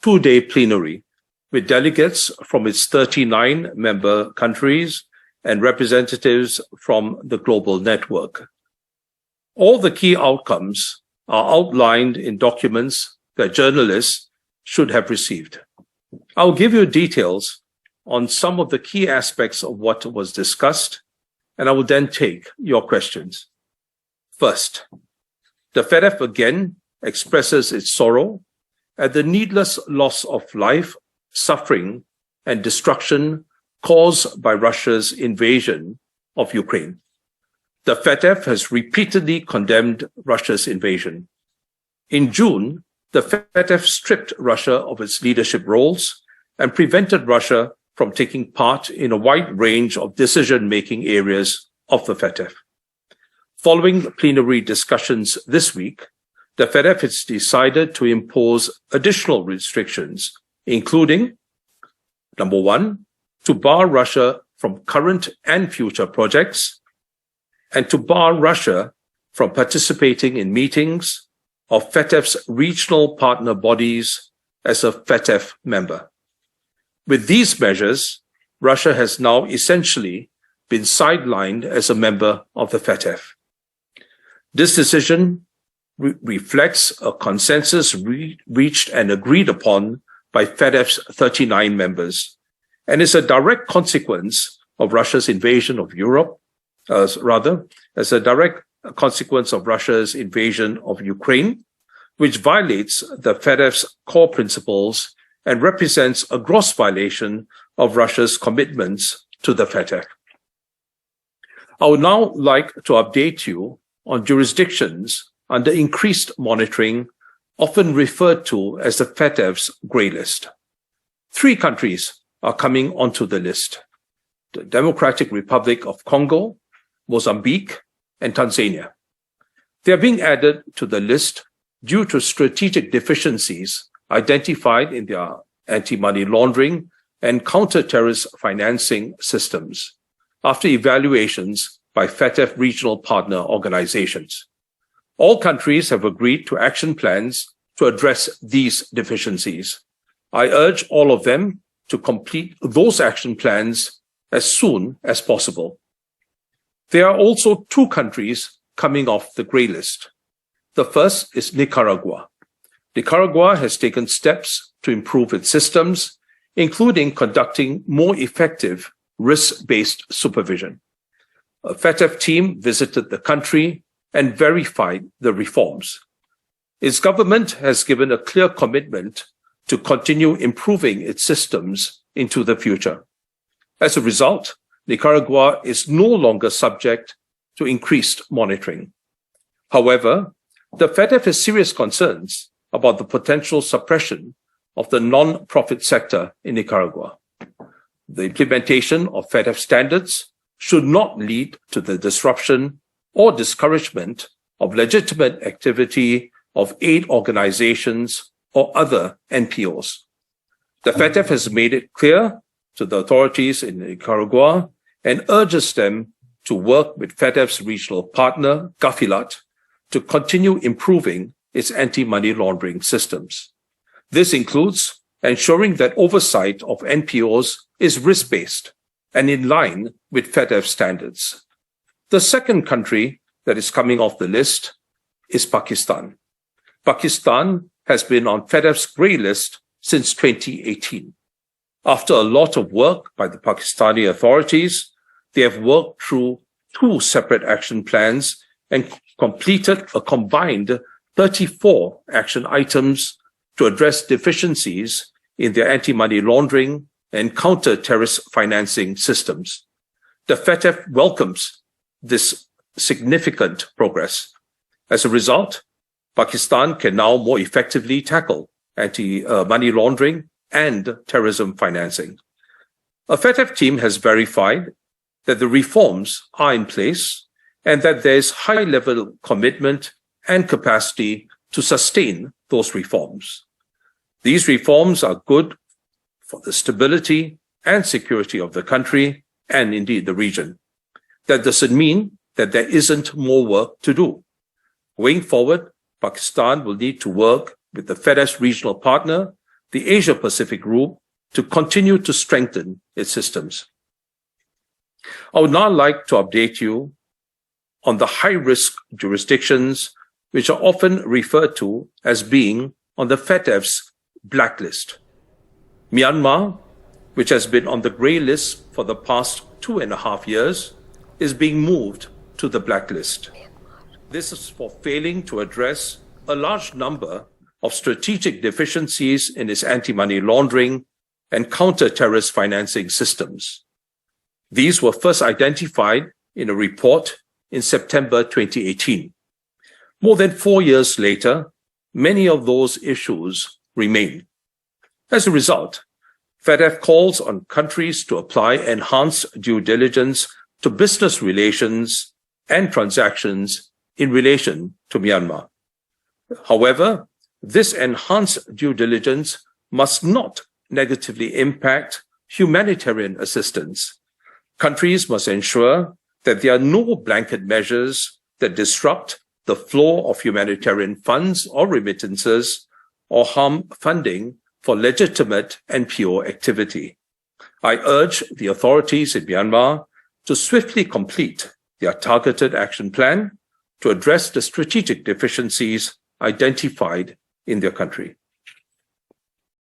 two-day plenary with delegates from its 39 member countries and representatives from the global network. All the key outcomes are outlined in documents that journalists should have received. I'll give you details on some of the key aspects of what was discussed, and I will then take your questions. First, the FATF again expresses its sorrow at the needless loss of life, suffering, and destruction caused by Russia's invasion of Ukraine. The FATF has repeatedly condemned Russia's invasion. In June, the FATF stripped Russia of its leadership roles and prevented Russia from taking part in a wide range of decision-making areas of the FATF. Following plenary discussions this week, the FATF has decided to impose additional restrictions, including, number one, to bar Russia from current and future projects, and to bar Russia from participating in meetings of FATF's regional partner bodies as a FATF member. With these measures, Russia has now essentially been sidelined as a member of the FATF. This decision reflects a consensus reached and agreed upon by FATF's 39 members, and is a direct consequence of Russia's invasion of Europe, as a direct consequence of Russia's invasion of Ukraine, which violates the FATF's core principles and represents a gross violation of Russia's commitments to the FATF. I would now like to update you on jurisdictions under increased monitoring, often referred to as the FATF's grey list. 3 countries are coming onto the list: the Democratic Republic of Congo, Mozambique, and Tanzania. They are being added to the list due to strategic deficiencies identified in their anti-money laundering and counter-terrorist financing systems after evaluations by FATF regional partner organizations. All countries have agreed to action plans to address these deficiencies. I urge all of them to complete those action plans as soon as possible. There are also 2 countries coming off the grey list. The first is Nicaragua. Nicaragua has taken steps to improve its systems, including conducting more effective risk-based supervision. A FATF team visited the country and verified the reforms. Its government has given a clear commitment to continue improving its systems into the future. As a result, Nicaragua is no longer subject to increased monitoring. However, the FATF has serious concerns about the potential suppression of the non-profit sector in Nicaragua. The implementation of FATF standards should not lead to the disruption or discouragement of legitimate activity of aid organizations or other NPOs. The FATF has made it clear to the authorities in Nicaragua and urges them to work with FATF's regional partner, Gafilat, to continue improving its anti-money laundering systems. This includes ensuring that oversight of NPOs is risk-based and in line with FATF standards. The second country that is coming off the list is Pakistan. Pakistan has been on FATF's grey list since 2018. After a lot of work by the Pakistani authorities, they have worked through 2 separate action plans and completed a combined 34 action items to address deficiencies in their anti-money laundering and counter-terrorist financing systems. The FATF welcomes this significant progress. As a result, Pakistan can now more effectively tackle anti-money laundering and terrorism financing. A FATF team has verified that the reforms are in place and that there is high-level commitment and capacity to sustain those reforms. These reforms are good for the stability and security of the country and indeed the region. That doesn't mean that there isn't more work to do. Going forward, Pakistan will need to work with the FATF's regional partner the Asia-Pacific Group to continue to strengthen its systems. I would now like to update you on the high-risk jurisdictions which are often referred to as being on the FATF's blacklist. Myanmar, which has been on the grey list for the past 2.5 years, is being moved to the blacklist. This is for failing to address a large number of strategic deficiencies in its anti-money laundering and counter-terrorist financing systems. These were first identified in a report in September 2018. More than 4 years later, many of those issues remain. As a result, FATF calls on countries to apply enhanced due diligence to business relations and transactions in relation to Myanmar. However, this enhanced due diligence must not negatively impact humanitarian assistance. Countries must ensure that there are no blanket measures that disrupt the flow of humanitarian funds or remittances or harm funding for legitimate and pure activity. I urge the authorities in Myanmar to swiftly complete their targeted action plan to address the strategic deficiencies identified in their country.